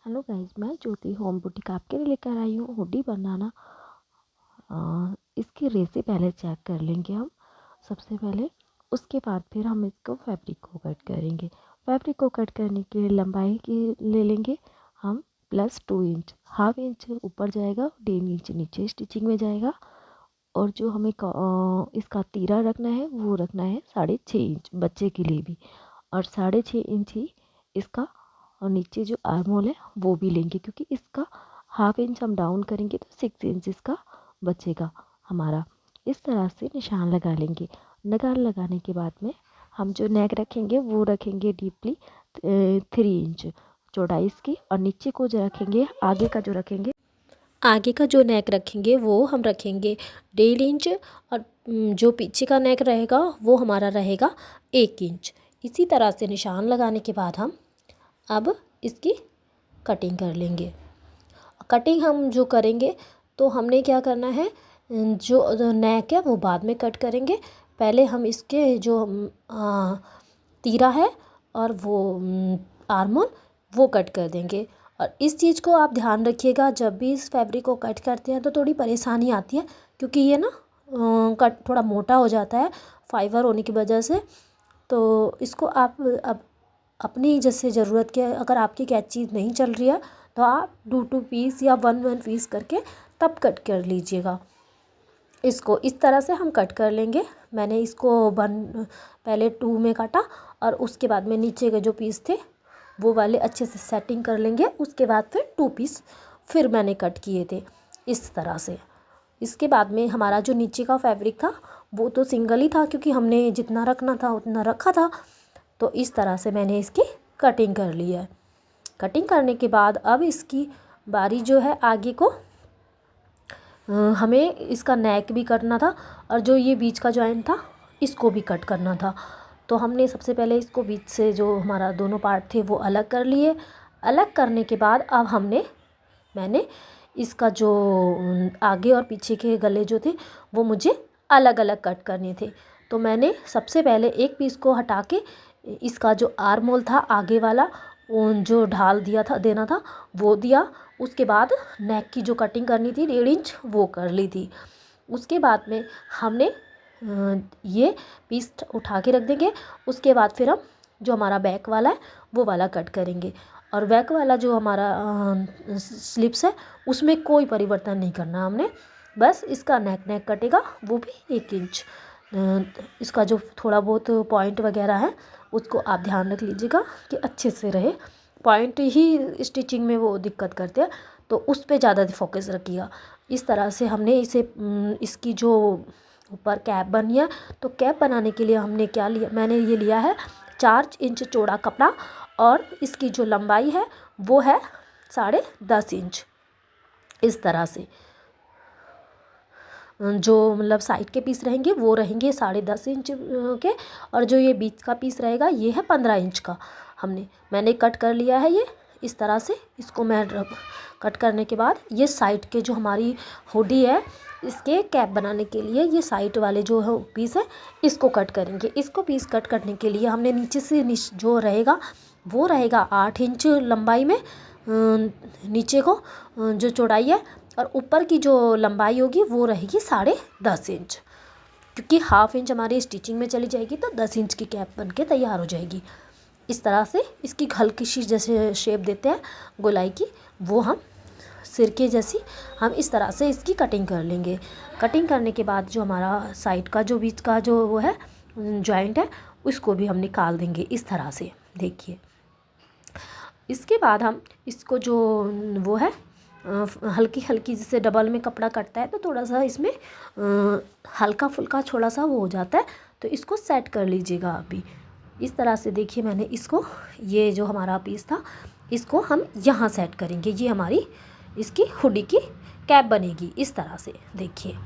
Hello guys, मैं ज्योति home boutique आपके लिए लेकर आई हूँ हुडी बनाना। इसकी रेसी पहले चेक कर लेंगे हम सबसे पहले। उसके बाद फिर हम इसको फैब्रिक को कट करेंगे। फैब्रिक को कट करने के लिए लंबाई की ले लेंगे हम +2 इंच। हाफ इंच ऊपर जाएगा, 1.5 इंच नीचे स्टिचिंग में जाएगा। और जो हमें इसका तीरा रखना है वो रखना है 6.5 इंच बच्चे के लिए भी। और 6.5 इंच ही इसका और नीचे जो आर्म होल है वो भी लेंगे, क्योंकि इसका हाफ इंच हम डाउन करेंगे तो 6 इंच इसका बचेगा हमारा। इस तरह से निशान लगा लेंगे। निशान लगाने के बाद में हम जो नेक रखेंगे वो रखेंगे डीपली 3 इंच चौड़ाई इसकी। और नीचे को जो रखेंगे, आगे का जो नेक रखेंगे वो हम रखेंगे 1.5 इंच। और जो पीछे का नेक रहेगा वो हमारा रहेगा 1 इंच। इसी तरह से निशान लगाने के बाद हम अब इसकी कटिंग कर लेंगे। कटिंग हम जो करेंगे तो हमने क्या करना है, जो नेक है वो बाद में कट करेंगे। पहले हम इसके जो तीरा है और वो आर्मोल वो कट कर देंगे। और इस चीज़ को आप ध्यान रखिएगा, जब भी इस फैब्रिक को कट करते हैं तो थोड़ी परेशानी आती है, क्योंकि ये ना कट थोड़ा मोटा हो जाता है फाइबर होने की वजह से। तो इसको आप अब अपनी जैसे ज़रूरत के, अगर आपकी कैंची नहीं चल रही है तो आप 2 पीस या 1 पीस करके तब कट कर लीजिएगा। इसको इस तरह से हम कट कर लेंगे। मैंने इसको पहले 2 में काटा और उसके बाद में नीचे के जो पीस थे वो वाले अच्छे से सेटिंग कर लेंगे। उसके बाद फिर 2 पीस फिर मैंने कट किए थे इस तरह से। इसके बाद में हमारा जो नीचे का फैब्रिक था वो तो सिंगल ही था, क्योंकि हमने जितना रखना था उतना रखा था। तो इस तरह से मैंने इसकी कटिंग कर ली है। कटिंग करने के बाद अब इसकी बारी जो है आगे को हमें इसका नेक भी करना था और जो ये बीच का जॉइंट था इसको भी कट करना था। तो हमने सबसे पहले इसको बीच से जो हमारा दोनों पार्ट थे वो अलग कर लिए। अलग करने के बाद अब मैंने इसका जो आगे और पीछे के गले जो थे वो मुझे अलग अलग कट करने थे। तो मैंने सबसे पहले एक पीस को हटा के इसका जो आर्म होल था आगे वाला जो ढाल देना था वो दिया। उसके बाद नेक की जो कटिंग करनी थी 1.5 इंच वो कर ली थी। उसके बाद में हमने ये पीस उठा के रख देंगे। उसके बाद फिर हम जो हमारा बैक वाला है वो वाला कट करेंगे। और बैक वाला जो हमारा स्लिप्स है उसमें कोई परिवर्तन नहीं करना हमने, बस इसका नेक कटेगा वो भी 1 इंच। इसका जो थोड़ा बहुत पॉइंट वगैरह है उसको आप ध्यान रख लीजिएगा कि अच्छे से रहे। पॉइंट ही स्टिचिंग में वो दिक्कत करते हैं, तो उस पे ज़्यादा फोकस रखिएगा। इस तरह से हमने इसकी जो ऊपर कैप बनी है, तो कैप बनाने के लिए हमने क्या लिया, मैंने ये लिया है 4 इंच चौड़ा कपड़ा। और इसकी जो लंबाई है वो है 10.5 इंच। इस तरह से जो मतलब साइड के पीस रहेंगे वो रहेंगे 10.5 इंच के। और जो ये बीच का पीस रहेगा ये है 15 इंच का। मैंने कट कर लिया है ये इस तरह से। इसको मैं कट करने के बाद ये साइड के जो हमारी हुडी है इसके कैप बनाने के लिए ये साइड वाले जो पीस है इसको कट करेंगे। इसको पीस कट करने के लिए हमने नीचे से जो रहेगा वो रहेगा 8 इंच लंबाई में नीचे को जो चौड़ाई है। और ऊपर की जो लंबाई होगी वो रहेगी 10.5 इंच, क्योंकि हाफ इंच हमारी स्टिचिंग में चली जाएगी तो 10 इंच की कैप बन के तैयार हो जाएगी। इस तरह से इसकी हल्की सी जैसे शेप देते हैं गोलाई की, वो हम सिरके जैसी हम इस तरह से इसकी कटिंग कर लेंगे। कटिंग करने के बाद जो हमारा साइड का जो बीच का जो वो है जॉइंट है उसको भी हम निकाल देंगे इस तरह से। देखिए, इसके बाद हम इसको जो वो है हल्की हल्की जैसे डबल में कपड़ा कटता है तो थोड़ा सा इसमें हल्का फुल्का थोड़ा सा वो हो जाता है, तो इसको सेट कर लीजिएगा अभी। इस तरह से देखिए, मैंने इसको ये जो हमारा पीस था इसको हम यहाँ सेट करेंगे। ये हमारी इसकी हुडी की कैप बनेगी इस तरह से। देखिए,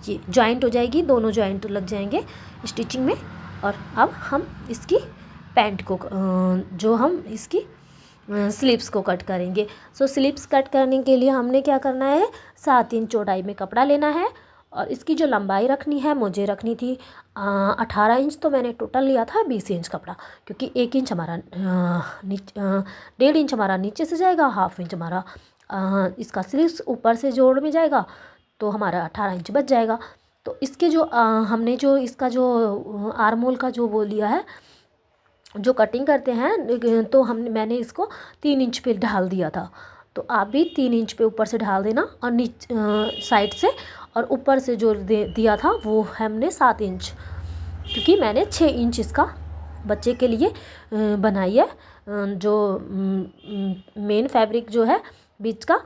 ये जॉइंट हो जाएगी, दोनों जॉइंट लग जाएंगे स्टिचिंग में। और अब हम इसकी पैंट को जो हम इसकी स्लीव्स को कट करेंगे। स्लीव्स कट करने के लिए हमने क्या करना है, 7 इंच चौड़ाई में कपड़ा लेना है और इसकी जो लंबाई रखनी है, मुझे रखनी थी 18 इंच। तो मैंने टोटल लिया था 20 इंच कपड़ा, क्योंकि 1 इंच हमारा 1.5 इंच हमारा नीचे से जाएगा, 1/2 इंच हमारा इसका स्लीव्स ऊपर से जोड़ में जाएगा, तो हमारा 18 इंच बच जाएगा। तो इसके जो हमने जो इसका जो आर्म होल का जो वो लिया है, जो कटिंग करते हैं, तो मैंने इसको 3 इंच पे ढाल दिया था। तो आप भी 3 इंच पे ऊपर से ढाल देना, और साइड से, और ऊपर से जो दिया था वो हमने 7 इंच, क्योंकि मैंने 6 इंच इसका बच्चे के लिए बनाई है। जो मेन फैब्रिक जो है बीच का,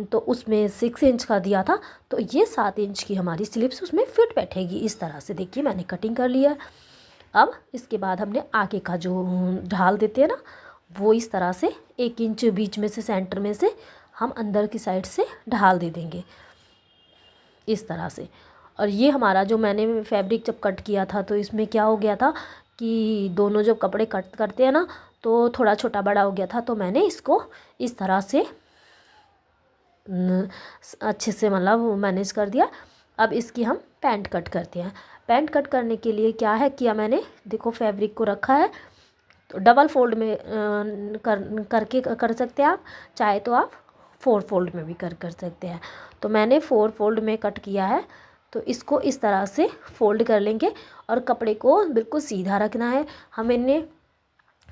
तो उसमें 6 इंच का दिया था, तो ये 7 इंच की हमारी स्लीव्स उसमें फिट बैठेगी। इस तरह से देखिए मैंने कटिंग कर लिया है। अब इसके बाद हमने आगे का जो ढाल देते हैं ना, वो इस तरह से 1 इंच बीच में से, सेंटर में से हम अंदर की साइड से ढाल दे देंगे इस तरह से। और ये हमारा जो मैंने फैब्रिक जब कट किया था, तो इसमें क्या हो गया था कि दोनों जब कपड़े कट करते हैं ना, तो थोड़ा छोटा बड़ा हो गया था। तो मैंने इसको इस तरह से अच्छे से मतलब मैनेज कर दिया। अब इसकी हम पैंट कट करते हैं। पैंट कट करने के लिए क्या है किया मैंने, देखो फैब्रिक को रखा है, तो डबल फोल्ड में करके कर सकते हैं आप, चाहे तो आप 4 फोल्ड में भी कर सकते हैं। तो मैंने 4 फोल्ड में कट किया है। तो इसको इस तरह से फोल्ड कर लेंगे, और कपड़े को बिल्कुल सीधा रखना है हमें।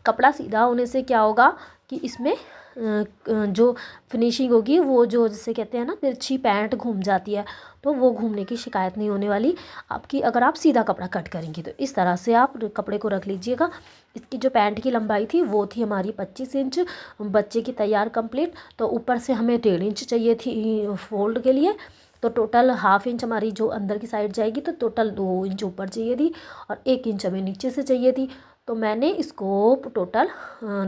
कपड़ा सीधा होने से क्या होगा कि इसमें जो फिनिशिंग होगी, वो जो जिसे कहते हैं ना तिरछी पैंट घूम जाती है, तो वो घूमने की शिकायत नहीं होने वाली आपकी, अगर आप सीधा कपड़ा कट करेंगे। तो इस तरह से आप कपड़े को रख लीजिएगा। इसकी जो पैंट की लंबाई थी वो थी हमारी 25 इंच, बच्चे की तैयार कंप्लीट। तो ऊपर से हमें 1.5 इंच चाहिए थी फोल्ड के लिए, तो टोटल 1/2 इंच हमारी जो अंदर की साइड जाएगी, तो टोटल 2 इंच ऊपर चाहिए थी, और 1 इंच हमें नीचे से चाहिए थी। तो मैंने इसको टोटल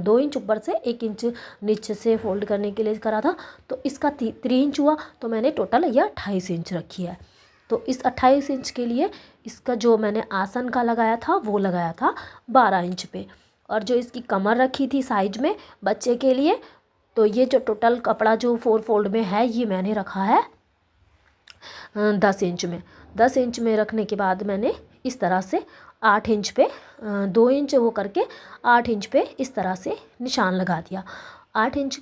2 इंच ऊपर से 1 इंच नीचे से फोल्ड करने के लिए करा था। तो इसका 3 इंच हुआ, तो मैंने टोटल यह 28 इंच रखी है। तो इस 28 इंच के लिए इसका जो मैंने आसन का लगाया था, वो लगाया था 12 इंच पे। और जो इसकी कमर रखी थी साइज में बच्चे के लिए, तो ये जो टोटल कपड़ा जो 4 फोल्ड में है, ये मैंने रखा है 10 इंच में। 10 इंच में रखने के बाद मैंने इस तरह से 8 इंच पे 2 इंच वो करके 8 इंच पे इस तरह से निशान लगा दिया। 8 इंच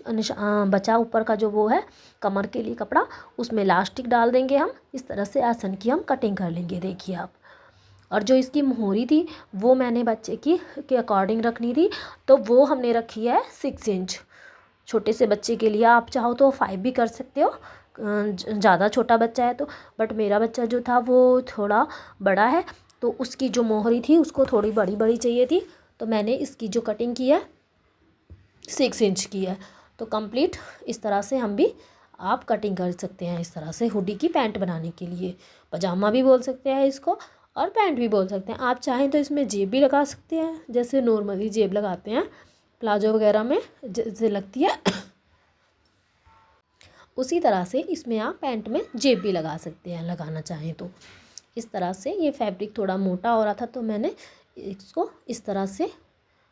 बचा ऊपर का जो वो है कमर के लिए कपड़ा, उसमें इलास्टिक डाल देंगे हम। इस तरह से आसन की हम कटिंग कर लेंगे, देखिए आप। और जो इसकी मोहरी थी, वो मैंने बच्चे की के अकॉर्डिंग रखनी थी, तो वो हमने रखी है 6 इंच। छोटे से बच्चे के लिए आप चाहो तो 5 भी कर सकते हो, ज़्यादा छोटा बच्चा है तो। बट मेरा बच्चा जो था वो थोड़ा बड़ा है, तो उसकी जो मोहरी थी उसको थोड़ी बड़ी बड़ी चाहिए थी। तो मैंने इसकी जो कटिंग की है 6 इंच की है। तो कंप्लीट इस तरह से हम भी आप कटिंग कर सकते हैं, इस तरह से हुडी की पैंट बनाने के लिए। पजामा भी बोल सकते हैं इसको, और पैंट भी बोल सकते हैं। आप चाहें तो इसमें जेब भी लगा सकते हैं, जैसे नॉर्मली जेब लगाते हैं प्लाजो वगैरह में जैसे लगती है, उसी तरह से इसमें आप पैंट में जेब भी लगा सकते हैं, लगाना चाहें तो। इस तरह से ये फैब्रिक थोड़ा मोटा हो रहा था, तो मैंने इसको इस तरह से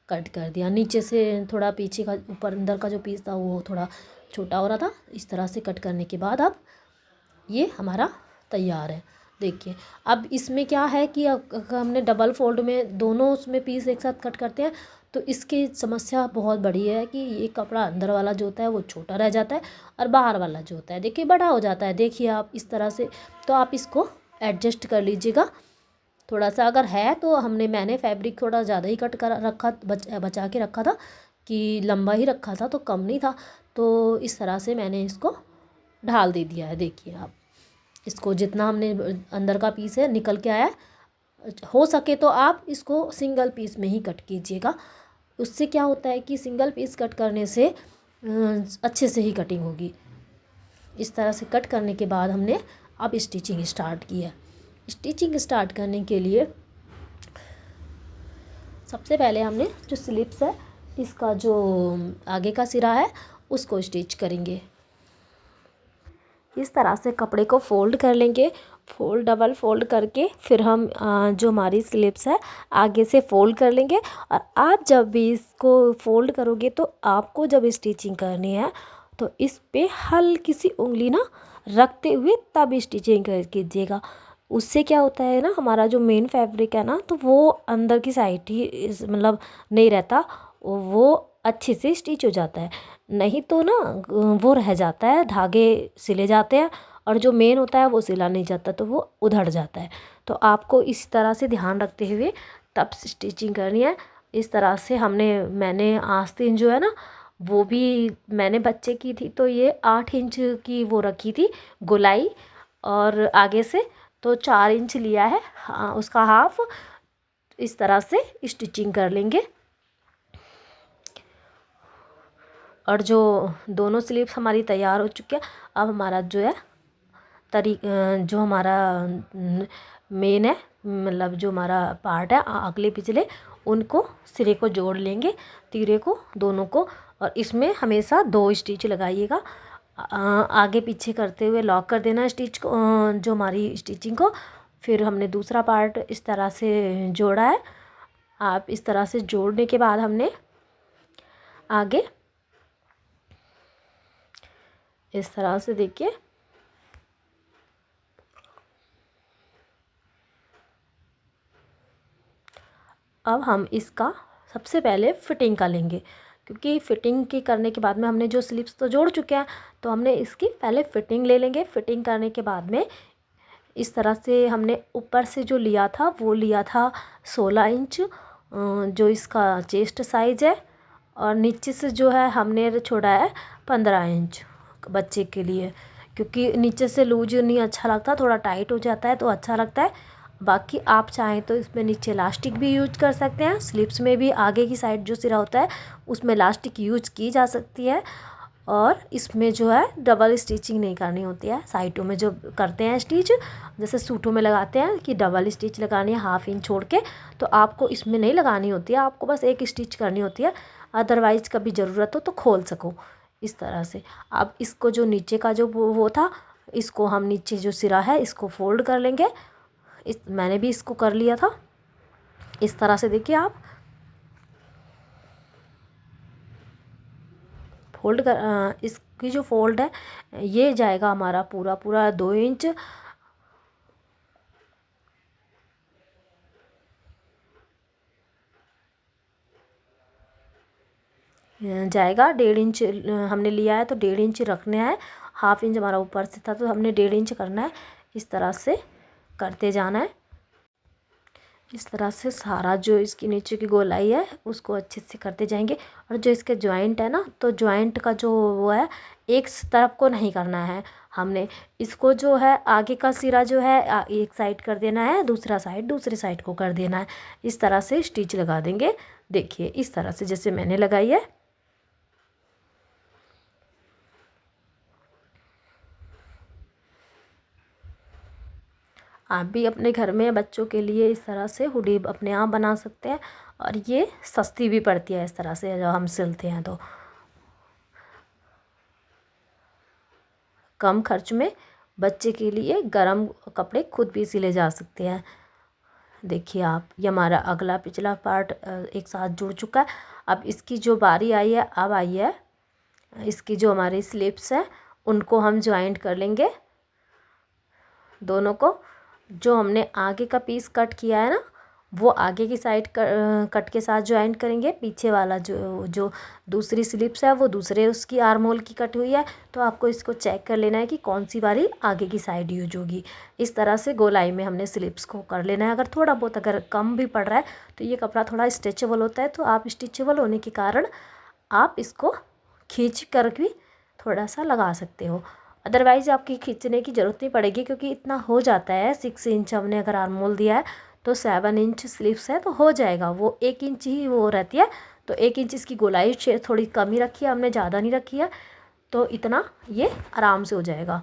कट कर दिया। नीचे से थोड़ा पीछे का, ऊपर अंदर का जो पीस था वो थोड़ा छोटा हो रहा था। इस तरह से कट करने के बाद अब ये हमारा तैयार है, देखिए। अब इसमें क्या है कि हमने डबल फोल्ड में दोनों उसमें पीस एक साथ कट करते हैं, तो इसकी समस्या बहुत बड़ी है कि ये कपड़ा अंदर वाला जो होता है वो छोटा रह जाता है, और बाहर वाला जो होता है देखिए बड़ा हो जाता है। देखिए आप इस तरह से, तो आप इसको एडजस्ट कर लीजिएगा थोड़ा सा। अगर है तो मैंने फैब्रिक थोड़ा ज़्यादा ही कट कर रखा, बचा के रखा था कि लंबा ही रखा था, तो कम नहीं था। तो इस तरह से मैंने इसको ढाल दे दिया है, देखिए आप। इसको जितना हमने अंदर का पीस है निकल के आया, हो सके तो आप इसको सिंगल पीस में ही कट कीजिएगा। उससे क्या होता है कि सिंगल पीस कट करने से अच्छे से ही कटिंग होगी। इस तरह से कट करने के बाद हमने अब स्टिचिंग स्टार्ट की है। स्टिचिंग स्टार्ट करने के लिए सबसे पहले हमने जो स्लिप्स है, इसका जो आगे का सिरा है उसको स्टिच करेंगे। इस तरह से कपड़े को फोल्ड कर लेंगे, डबल फोल्ड करके फिर हम जो हमारी स्लिप्स है आगे से फोल्ड कर लेंगे। और आप जब भी इसको फोल्ड करोगे, तो आपको जब स्टिचिंग करनी है तो इस पे हल्की सी उंगली ना रखते हुए तब स्टिचिंग कीजिएगा। उससे क्या होता है ना, हमारा जो मेन फैब्रिक है ना, तो वो अंदर की साइड ही मतलब नहीं रहता, वो अच्छे से स्टिच हो जाता है। नहीं तो ना वो रह जाता है, धागे सिले जाते हैं और जो मेन होता है वो सिला नहीं जाता, तो वो उधड़ जाता है। तो आपको इस तरह से ध्यान रखते हुए तब स्टिचिंग करनी है। इस तरह से मैंने आस्तीन जो है ना, वो भी मैंने बच्चे की थी, तो ये 8 इंच की वो रखी थी गोलाई, और आगे से तो 4 इंच लिया है, हाँ, उसका हाफ। इस तरह से स्टिचिंग कर लेंगे। और जो दोनों स्लीव्स हमारी तैयार हो चुकी है। अब हमारा जो है जो हमारा मेन है, मतलब जो हमारा पार्ट है अगले पिछले, उनको सिरे को जोड़ लेंगे, तीरे को दोनों को। और इसमें हमेशा 2 स्टिच लगाइएगा, आगे पीछे करते हुए लॉक कर देना स्टिच को, जो हमारी स्टिचिंग को। फिर हमने दूसरा पार्ट इस तरह से जोड़ा है। आप इस तरह से जोड़ने के बाद हमने आगे इस तरह से देखिए, अब हम इसका सबसे पहले फिटिंग का लेंगे, क्योंकि फिटिंग की करने के बाद में हमने जो स्लिप्स तो जोड़ चुके हैं, तो हमने इसकी पहले फिटिंग ले लेंगे। फिटिंग करने के बाद में इस तरह से हमने ऊपर से जो लिया था वो लिया था 16 इंच, जो इसका चेस्ट साइज है, और नीचे से जो है हमने छोड़ा है 15 इंच बच्चे के लिए, क्योंकि नीचे से लूज नहीं अच्छा लगता, थोड़ा टाइट हो जाता है तो अच्छा लगता है। बाकी आप चाहें तो इसमें नीचे इलास्टिक भी यूज कर सकते हैं, स्लिप्स में भी आगे की साइड जो सिरा होता है उसमें इलास्टिक यूज की जा सकती है। और इसमें जो है डबल स्टिचिंग नहीं करनी होती है, साइडों में जो करते हैं स्टिच, जैसे सूटों में लगाते हैं कि डबल स्टिच लगानी है 1/2 इंच छोड़ के, तो आपको इसमें नहीं लगानी होती है, आपको बस 1 स्टिच करनी होती है। अदरवाइज़ कभी ज़रूरत हो तो खोल सको इस तरह से। अब इसको जो नीचे का जो वो था, इसको हम नीचे जो सिरा है इसको फोल्ड कर लेंगे। मैंने भी इसको कर लिया था इस तरह से, देखिए आप फोल्ड कर, इसकी जो फोल्ड है ये जाएगा हमारा पूरा पूरा 2 इंच, जाएगा 1.5 इंच हमने लिया है, तो 1.5 इंच रखना है। 1/2 इंच हमारा ऊपर से था, तो हमने 1.5 इंच करना है। इस तरह से करते जाना है। इस तरह से सारा जो इसकी नीचे की गोलाई है उसको अच्छे से करते जाएंगे। और जो इसके जॉइंट है ना, तो जॉइंट का जो वो है, एक तरफ को नहीं करना है हमने, इसको जो है आगे का सिरा जो है एक साइड कर देना है, दूसरा साइड दूसरे साइड को कर देना है। इस तरह से स्टिच लगा देंगे। देखिए इस तरह से जैसे मैंने लगाई है। आप भी अपने घर में बच्चों के लिए इस तरह से हुडी अपने आप बना सकते हैं, और ये सस्ती भी पड़ती है इस तरह से जब हम सिलते हैं, तो कम खर्च में बच्चे के लिए गरम कपड़े खुद भी सिले जा सकते हैं। देखिए आप, ये हमारा अगला पिछला पार्ट एक साथ जुड़ चुका है। अब इसकी जो बारी आई है, अब आई है इसकी जो हमारी स्लिप्स है उनको हम ज्वाइंट कर लेंगे दोनों को। जो हमने आगे का पीस कट किया है ना, वो आगे की साइड कट के साथ ज्वाइंट करेंगे। पीछे वाला जो जो दूसरी स्लिप्स है वो दूसरे उसकी आर्म होल की कट हुई है, तो आपको इसको चेक कर लेना है कि कौन सी वाली आगे की साइड यूज होगी। इस तरह से गोलाई में हमने स्लिप्स को कर लेना है। अगर थोड़ा बहुत अगर कम भी पड़ रहा है तो ये कपड़ा थोड़ा स्ट्रेचेबल होता है, तो आप स्ट्रेचेबल होने के कारण आप इसको खींच कर भी थोड़ा सा लगा सकते हो। अदरवाइज़ आपकी खींचने की ज़रूरत नहीं पड़ेगी, क्योंकि इतना हो जाता है। 6 इंच हमने अगर आर्म होल दिया है तो 7 इंच स्लीव्स है, तो हो जाएगा। वो 1 इंच ही वो रहती है, तो 1 इंच इसकी गोलाई थोड़ी कम ही रखी है हमने, ज़्यादा नहीं रखी है, तो इतना ये आराम से हो जाएगा।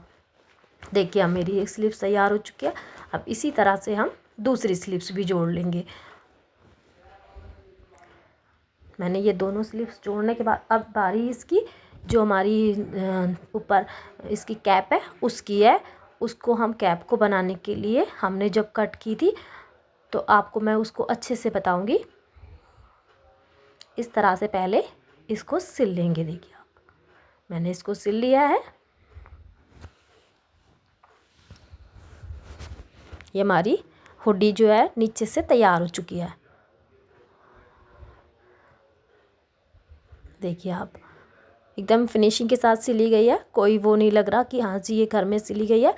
देखिए अब मेरी एक स्लीव्स तैयार हो चुकी है। अब इसी तरह से हम दूसरी स्लीव्स भी जोड़ लेंगे। मैंने ये दोनों स्लीव्स जोड़ने के बाद अब बारी इसकी जो हमारी ऊपर इसकी कैप है उसकी है। उसको हम कैप को बनाने के लिए हमने जब कट की थी, तो आपको मैं उसको अच्छे से बताऊंगी। इस तरह से पहले इसको सिल लेंगे। देखिए आप, मैंने इसको सिल लिया है। ये हमारी हुडी जो है नीचे से तैयार हो चुकी है। देखिए आप, एकदम फिनिशिंग के साथ सिली गई है। कोई वो नहीं लग रहा कि हाँ जी ये घर में सिली गई है।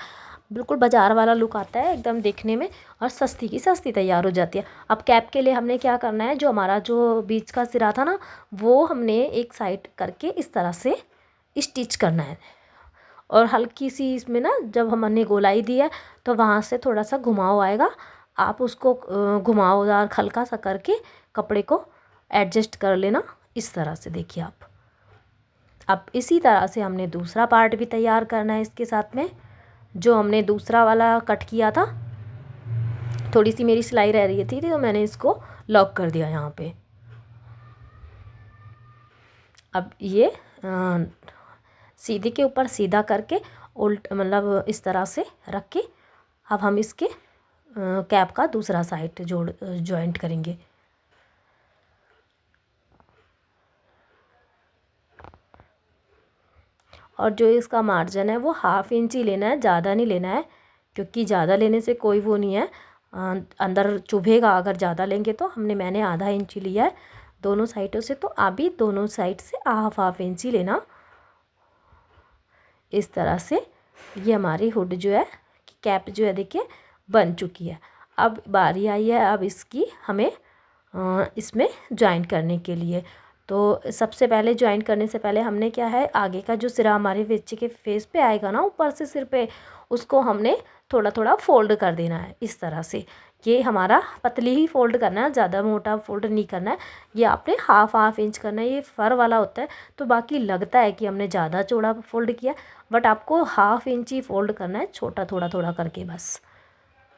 बिल्कुल बाजार वाला लुक आता है एकदम देखने में, और सस्ती की सस्ती तैयार हो जाती है। अब कैप के लिए हमने क्या करना है, जो हमारा जो बीच का सिरा था ना, वो हमने एक साइड करके इस तरह से स्टिच करना है। और हल्की सी इसमें ना, जब हमने गोलाई दी है तो वहाँ से थोड़ा सा घुमाव आएगा, आप उसको घुमावदार हल्का सा करके कपड़े को एडजस्ट कर लेना इस तरह से। देखिए आप, अब इसी तरह से हमने दूसरा पार्ट भी तैयार करना है इसके साथ में। जो हमने दूसरा वाला कट किया था, थोड़ी सी मेरी सिलाई रह रही थी तो मैंने इसको लॉक कर दिया यहाँ पे। अब ये सीधे के ऊपर सीधा करके उल्ट, मतलब इस तरह से रख के अब हम इसके कैप का दूसरा साइड जॉइंट करेंगे। और जो इसका मार्जिन है वो 1/2 इंच ही लेना है, ज़्यादा नहीं लेना है, क्योंकि ज़्यादा लेने से कोई वो नहीं है, अंदर चुभेगा अगर ज़्यादा लेंगे तो। मैंने 1/2 इंच लिया है दोनों साइडों से, तो आप भी दोनों साइड से 1/2 इंच ही लेना इस तरह से। ये हमारी हुड जो है, कैप जो है देखिए बन चुकी है। अब बारी आई है अब इसकी हमें इसमें ज्वाइन करने के लिए। तो सबसे पहले ज्वाइन करने से पहले हमने क्या है, आगे का जो सिरा हमारे बच्चे के फेस पे आएगा ना ऊपर से सिर पे, उसको हमने थोड़ा थोड़ा फोल्ड कर देना है इस तरह से। ये हमारा पतली ही फोल्ड करना है, ज़्यादा मोटा फोल्ड नहीं करना है। ये आपने 1/2 इंच करना है। ये फर वाला होता है तो बाकी लगता है कि हमने ज़्यादा चौड़ा फोल्ड किया, बट आपको 1/2 इंच ही फोल्ड करना है, छोटा थोड़ा थोड़ा करके बस,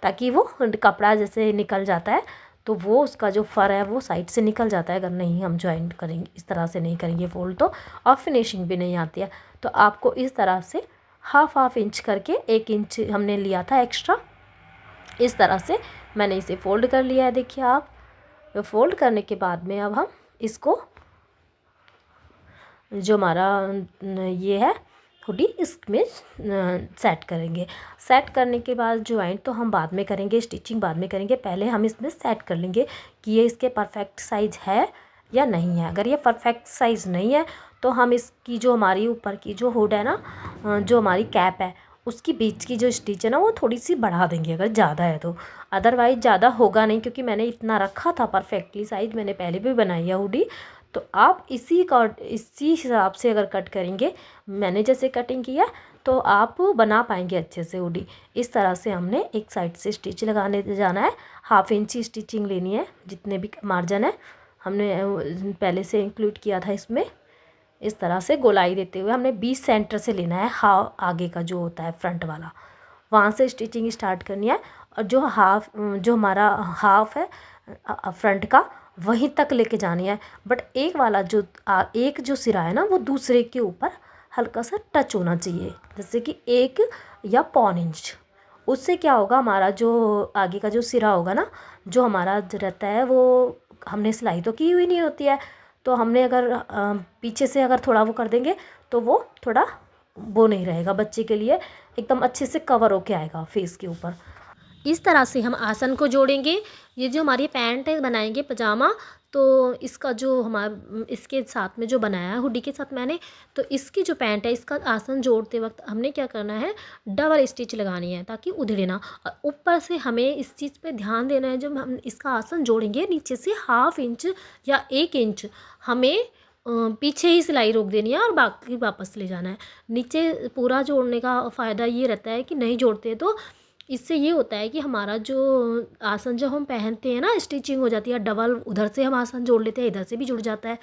ताकि वो कपड़ा जैसे निकल जाता है तो वो उसका जो फर है वो साइड से निकल जाता है। अगर नहीं हम ज्वाइंट करेंगे, इस तरह से नहीं करेंगे फोल्ड तो, और फिनिशिंग भी नहीं आती है। तो आपको इस तरह से 1/2 इंच करके 1 इंच हमने लिया था एक्स्ट्रा, इस तरह से मैंने इसे फ़ोल्ड कर लिया है। देखिए आप, फ़ोल्ड करने के बाद में अब हम इसको, जो हमारा ये है हुडी, इसमें सेट करेंगे। सेट करने के बाद ज्वाइंट तो हम बाद में करेंगे, स्टिचिंग बाद में करेंगे, पहले हम इसमें सेट कर लेंगे कि ये इसके परफेक्ट साइज़ है या नहीं है। अगर ये परफेक्ट साइज़ नहीं है तो हम इसकी जो हमारी ऊपर की जो हुड है ना, जो हमारी कैप है, उसकी बीच की जो स्टिच है ना वो थोड़ी सी बढ़ा देंगे अगर ज़्यादा है तो। अदरवाइज़ ज़्यादा होगा नहीं, क्योंकि मैंने इतना रखा था परफेक्टली साइज़, मैंने पहले भी बनाई है हुडी। तो आप इसी हिसाब से अगर कट करेंगे, मैंने जैसे कटिंग किया, तो आप बना पाएंगे अच्छे से हुडी। इस तरह से हमने एक साइड से स्टिच लगाने जाना है, 1/2 इंच स्टिचिंग लेनी है, जितने भी मार्जिन है हमने पहले से इंक्लूड किया था इसमें। इस तरह से गोलाई देते हुए हमने 20 सेंटर से लेना है, आगे का जो होता है फ्रंट वाला, वहाँ से स्टिचिंग स्टार्ट करनी है। और जो हमारा हाफ है फ्रंट का, वहीं तक लेके जानी है। बट एक वाला एक जो सिरा है ना, वो दूसरे के ऊपर हल्का सा टच होना चाहिए, जैसे कि 1 या 1/4 इंच। उससे क्या होगा, हमारा जो आगे का जो सिरा होगा ना, जो हमारा रहता है, वो हमने सिलाई तो की हुई नहीं होती है, तो हमने अगर पीछे से अगर थोड़ा वो कर देंगे तो वो थोड़ा वो नहीं रहेगा, बच्चे के लिए एकदम अच्छे से कवर होके आएगा फेस के ऊपर। इस तरह से हम आसन को जोड़ेंगे। ये जो हमारी पैंट है बनाएंगे पजामा, तो इसका जो हमारा इसके साथ में जो बनाया है हुडी के साथ मैंने, तो इसकी जो पैंट है, इसका आसन जोड़ते वक्त हमने क्या करना है, डबल स्टिच लगानी है ताकि उधड़े ना। और ऊपर से हमें इस चीज़ पे ध्यान देना है, जब हम इसका आसन जोड़ेंगे नीचे से 1/2 इंच या 1 इंच हमें पीछे ही सिलाई रोक देनी है और बाकी वापस ले जाना है। नीचे पूरा जोड़ने का फ़ायदा ये रहता है कि नहीं जोड़ते तो इससे ये होता है कि हमारा जो आसन जब हम पहनते हैं ना, स्टिचिंग हो जाती है डबल, उधर से हम आसन जोड़ लेते हैं, इधर से भी जुड़ जाता है,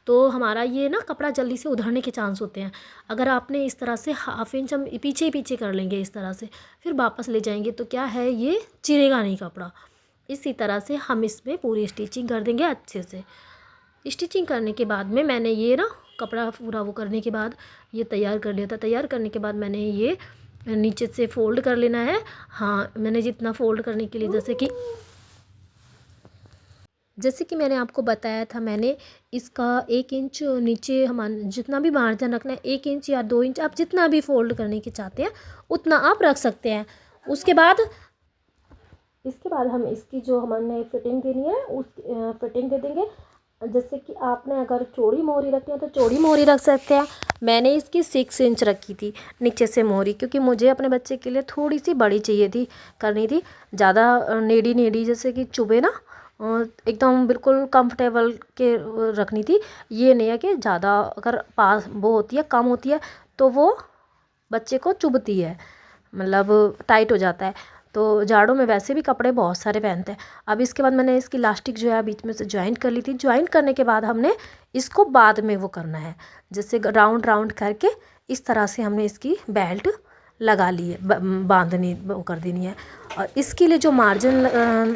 तो हमारा ये ना कपड़ा जल्दी से उधरने के चांस होते हैं। अगर आपने इस तरह से 1/2 इंच हम पीछे ही पीछे कर लेंगे इस तरह से, फिर वापस ले जाएंगे तो क्या है, ये चिरेगा नहीं कपड़ा। इसी तरह से हम इसमें पूरी स्टिचिंग कर देंगे अच्छे से। स्टिचिंग करने के बाद में मैंने ये ना कपड़ा पूरा वो करने के बाद ये तैयार कर लिया था। तैयार करने के बाद मैंने ये नीचे से फ़ोल्ड कर लेना है। हाँ, मैंने जितना फ़ोल्ड करने के लिए, जैसे कि मैंने आपको बताया था, मैंने इसका 1 इंच नीचे हमारा जितना भी मार्जिन रखना है, 1 इंच या 2 इंच, आप जितना भी फोल्ड करने की चाहते हैं उतना आप रख सकते हैं। उसके बाद हम इसकी जो हमने फिटिंग देनी है उस फिटिंग दे देंगे। जैसे कि आपने अगर चौड़ी मोहरी रखनी है तो चौड़ी मोहरी रख सकते हैं। मैंने इसकी 6 इंच रखी थी नीचे से मोहरी, क्योंकि मुझे अपने बच्चे के लिए थोड़ी सी बड़ी चाहिए थी, करनी थी ज़्यादा नेड़ी जैसे कि चुभे ना, एकदम बिल्कुल कंफर्टेबल के रखनी थी। ये नहीं है कि ज़्यादा अगर पास वो होती है, कम होती है तो वो बच्चे को चुभती है, मतलब टाइट हो जाता है। तो जाड़ों में वैसे भी कपड़े बहुत सारे पहनते हैं। अब इसके बाद मैंने इसकी इलास्टिक जो है बीच में से ज्वाइन कर ली थी। ज्वाइन करने के बाद हमने इसको बाद में वो करना है, जैसे राउंड राउंड करके इस तरह से हमने इसकी बेल्ट लगा ली है, बांधनी वो कर देनी है। और इसके लिए जो मार्जिन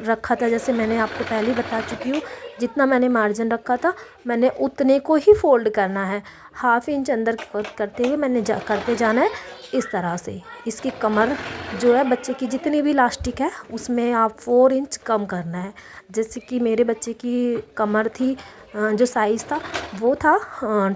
रखा था, जैसे मैंने आपको पहले ही बता चुकी हूँ, जितना मैंने मार्जिन रखा था मैंने उतने को ही फोल्ड करना है। 1/2 इंच अंदर करते हुए मैंने करते जाना है इस तरह से। इसकी कमर जो है बच्चे की जितनी भी इलास्टिक है उसमें आप 4 इंच कम करना है। जैसे कि मेरे बच्चे की कमर थी, जो साइज़ था वो था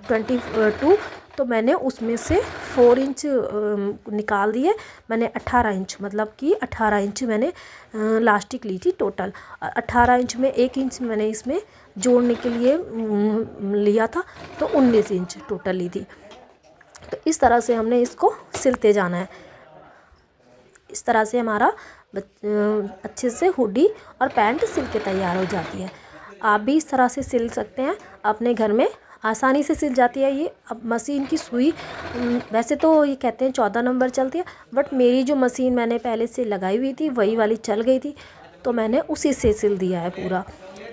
22, तो मैंने उसमें से 4 इंच निकाल दिए। मैंने 18 इंच, मतलब कि 18 इंच मैंने इलास्टिक ली थी टोटल। 18 इंच में 1 इंच मैंने इसमें जोड़ने के लिए लिया था, तो 19 इंच टोटल ली थी। तो इस तरह से हमने इसको सिलते जाना है। इस तरह से हमारा अच्छे से हुडी और पैंट सिल के तैयार हो जाती है। आप भी इस तरह से सिल सकते हैं, अपने घर में आसानी से सिल जाती है ये। अब मशीन की सुई वैसे तो ये कहते हैं 14 नंबर चलती है, बट मेरी जो मशीन मैंने पहले से लगाई हुई थी वही वाली चल गई थी, तो मैंने उसी से सिल दिया है पूरा।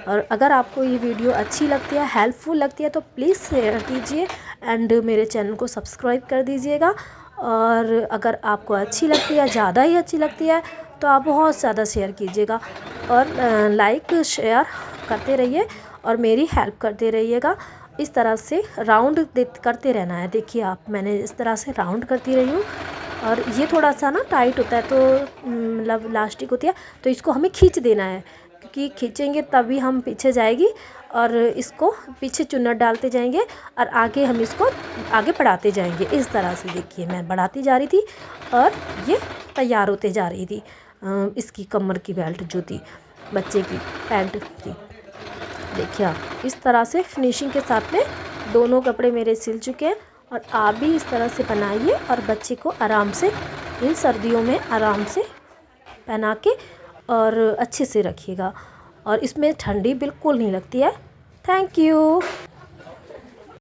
और अगर आपको ये वीडियो अच्छी लगती है, हेल्पफुल लगती है, तो प्लीज़ शेयर कीजिए एंड मेरे चैनल को सब्सक्राइब कर दीजिएगा। और अगर आपको अच्छी लगती है, ज़्यादा ही अच्छी लगती है, तो आप बहुत ज़्यादा शेयर कीजिएगा और लाइक शेयर करते रहिए और मेरी हेल्प करते रहिएगा। इस तरह से राउंड करते रहना है। देखिए आप, मैंने इस तरह से राउंड करती रही हूँ। और ये थोड़ा सा ना टाइट होता है, तो मतलब इलास्टिक होती है, तो इसको हमें खींच देना है, क्योंकि खींचेंगे तभी हम पीछे जाएगी। और इसको पीछे चुन्नट डालते जाएंगे और आगे हम इसको आगे बढ़ाते जाएंगे। इस तरह से देखिए मैं बढ़ाती जा रही थी और ये तैयार होते जा रही थी। इसकी कमर की बेल्ट जो थी बच्चे की पैंट की, देखिए आप, इस तरह से फिनिशिंग के साथ में दोनों कपड़े मेरे सिल चुके हैं। और आप भी इस तरह से बनाइए और बच्चे को आराम से इन सर्दियों में आराम से पहना के और अच्छे से रखिएगा। और इसमें ठंडी बिल्कुल नहीं लगती है। Thank you.